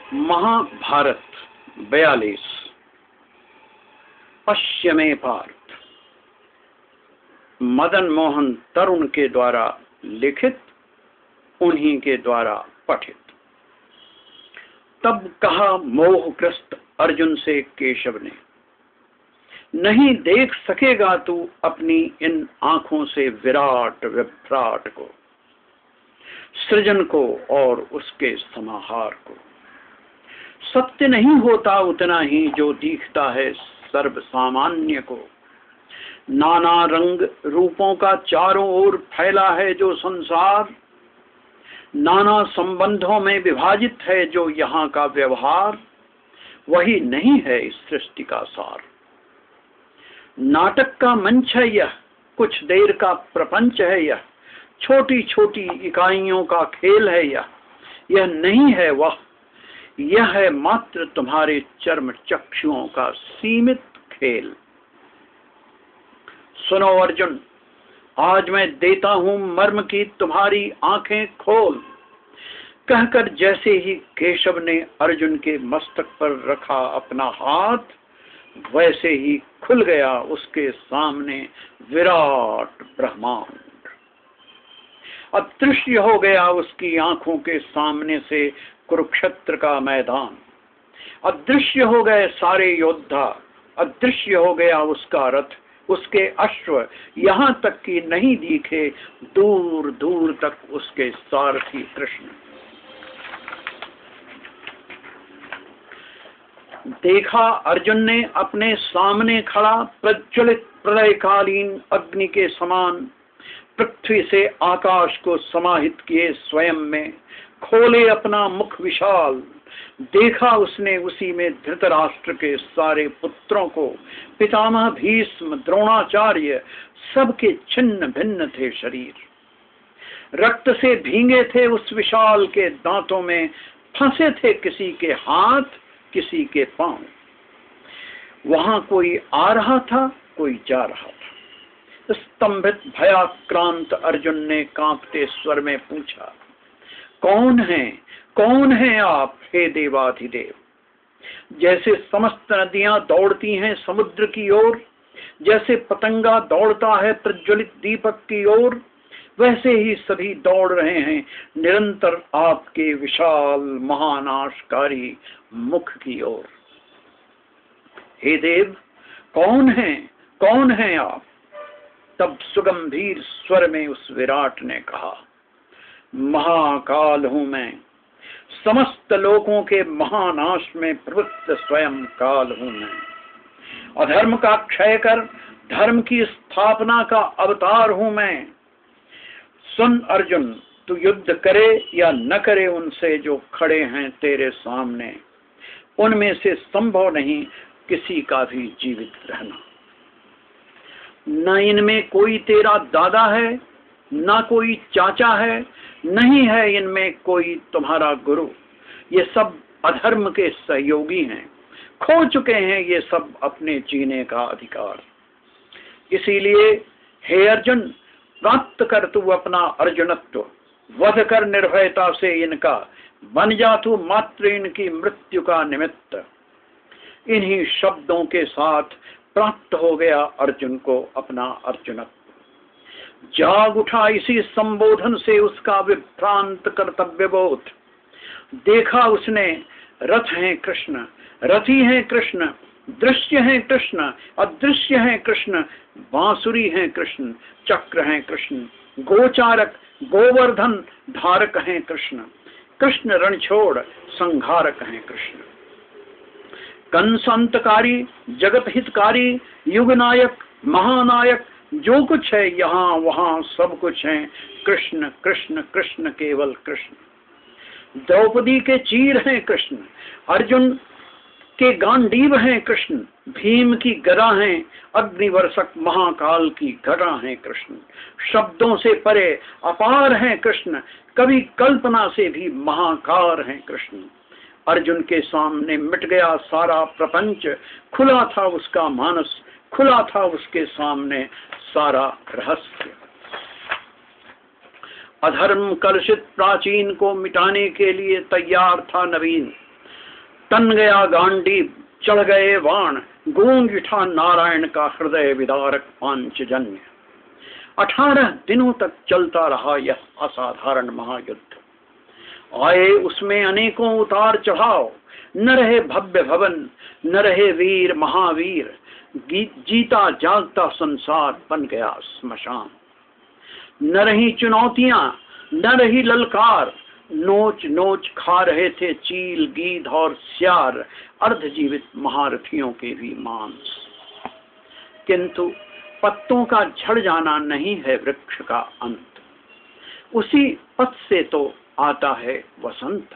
महाभारत 42 पश्चिमे पार्थ मदन मोहन तरुण के द्वारा लिखित, उन्हीं के द्वारा पठित। तब कहा मोहग्रस्त अर्जुन से केशव ने, नहीं देख सकेगा तू अपनी इन आंखों से विराट विभ्राट को, सृजन को और उसके समाहार को। सत्य नहीं होता उतना ही जो दिखता है सर्व सामान्य को। नाना रंग रूपों का चारों ओर फैला है जो संसार, नाना संबंधों में विभाजित है जो यहाँ का व्यवहार, वही नहीं है इस सृष्टि का सार। नाटक का मंच है यह, कुछ देर का प्रपंच है यह, छोटी छोटी इकाइयों का खेल है यह नहीं है वह, यह है मात्र तुम्हारे चर्म चक्षुओं का सीमित खेल। सुनो अर्जुन, आज मैं देता हूं मर्म की तुम्हारी आंखें खोल। कहकर जैसे ही केशव ने अर्जुन के मस्तक पर रखा अपना हाथ, वैसे ही खुल गया उसके सामने विराट ब्रह्मांड। अदृश्य हो गया उसकी आंखों के सामने से कुरुक्षेत्र का मैदान। अदृश्य हो गए सारे योद्धा, अदृश्य हो गया उसका रथ, उसके अश्व, यहाँ तक कि नहीं दिखे दूर दूर तक उसके सारथी कृष्ण। देखा अर्जुन ने अपने सामने खड़ा प्रज्वलित प्रलयकालीन अग्नि के समान, पृथ्वी से आकाश को समाहित किए स्वयं में, खोले अपना मुख विशाल। देखा उसने उसी में धृतराष्ट्र के सारे पुत्रों को, पितामह भीष्म द्रोणाचार्य, सबके छिन्न भिन्न थे शरीर। रक्त से भींगे थे उस विशाल के दांतों में, फंसे थे किसी के हाथ किसी के पांव। वहां कोई आ रहा था कोई जा रहा था। स्तंभित भयाक्रांत अर्जुन ने कांपते स्वर में पूछा, कौन है आप हे देवाधिदेव? जैसे समस्त नदियां दौड़ती हैं समुद्र की ओर, जैसे पतंगा दौड़ता है प्रज्वलित दीपक की ओर, वैसे ही सभी दौड़ रहे हैं निरंतर आपके विशाल महानाशकारी मुख की ओर। हे देव, कौन है आप? तब सुगंभीर स्वर में उस विराट ने कहा, महाकाल हूं मैं, समस्त लोकों के महानाश में प्रवृत्त स्वयं काल हूं मैं। अधर्म का क्षय कर धर्म की स्थापना का अवतार हूं मैं। सुन अर्जुन, तू युद्ध करे या न करे उनसे जो खड़े हैं तेरे सामने, उनमें से संभव नहीं किसी का भी जीवित रहना। न इनमें कोई तेरा दादा है, न कोई चाचा है, नहीं है इनमें कोई तुम्हारा गुरु। ये सब अधर्म के सहयोगी हैं, खो चुके हैं ये सब अपने जीने का अधिकार। इसीलिए हे अर्जुन, प्राप्त कर तू अपना अर्जुनत्व, वध कर निर्भयता से इनका, बन जा तू मात्र इनकी मृत्यु का निमित्त। इन्हीं शब्दों के साथ प्राप्त हो गया अर्जुन को अपना अर्जुनत्व। जाग उठा इसी संबोधन से उसका विभ्रांत कर्तव्य बोध। देखा उसने रथ हैं कृष्ण, रथी हैं कृष्ण, दृश्य हैं कृष्ण, अदृश्य हैं कृष्ण, बांसुरी हैं कृष्ण, चक्र हैं कृष्ण, गोचारक गोवर्धन धारक हैं कृष्ण, कृष्ण रणछोड़ संहारक हैं कृष्ण। कंसंतकारी जगत हितकारी युगनायक महानायक, जो कुछ है यहाँ वहाँ सब कुछ है कृष्ण कृष्ण कृष्ण केवल कृष्ण। द्रौपदी के चीर हैं कृष्ण, अर्जुन के गांडीव हैं कृष्ण, भीम की गदा हैं, अग्निवर्षक महाकाल की घटा हैं कृष्ण। शब्दों से परे अपार हैं कृष्ण, कभी कल्पना से भी महाकार हैं कृष्ण। अर्जुन के सामने मिट गया सारा प्रपंच, खुला था उसका मानस, खुला था उसके सामने सारा रहस्य। अधर्म कलुषित प्राचीन को मिटाने के लिए तैयार था नवीन, तन गया गांडीव, चढ़ गए बाण, गूंज उठा नारायण का हृदय विदारक पांचजन्य। 18 दिनों तक चलता रहा यह असाधारण महायुद्ध। आए उसमें अनेकों उतार चढ़ाव, न रहे भव्य भवन, न रहे वीर महावीर, जीता जागता संसार बन गया स्मशान। न रही चुनौतियां, न रही ललकार, नोच नोच खा रहे थे चील, गीध और सियार, अर्धजीवित महारथियों के भी मांस। किंतु पत्तों का झड़ जाना नहीं है वृक्ष का अंत, उसी पथ से तो आता है वसंत।